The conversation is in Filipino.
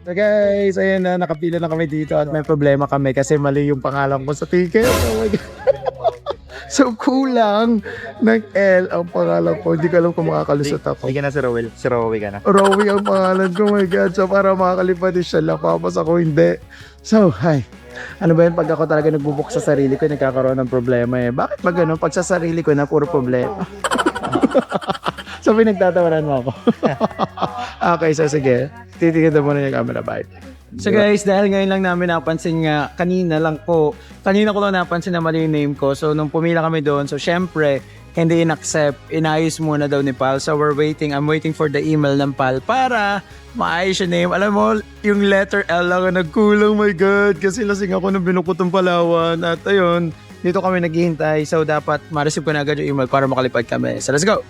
So guys, ayun na, nakapila na kami dito at may problema kami kasi mali yung pangalan ko sa ticket. Oh my God. So kulang ng L ang pangalan ko. Hindi ko alam kung makakalusot ako. Hindi ka na si Rowel. Si Rowie ka na. Rowie ang pangalan ko, my God. So para makakalipad din siya lang, papas ako hindi. So, hi. Ano ba yun, pag ako talaga nagbubuk sa sarili ko, nagkakaroon ng problema eh. Bakit ba ganun? Pag sa sarili ko na, puro problema. So, pinagtatawanan mo ako. Okay, so sige. Titignan mo muna yung camera. Bye. So guys, dahil ngayon lang namin napansin nga, kanina ko lang napansin na mali yung name ko. So nung pumila kami doon, so syempre, hindi in-accept, inayos muna daw ni Pal. So I'm waiting for the email ng Pal para maayos yung name. Alam mo, yung letter L lang ang nagkulang, my God. Kasi lasing ako nung binukutong Palawan. At ayun, dito kami naghihintay. So dapat ma-receive ko na agad yung email para makalipad kami. So let's go!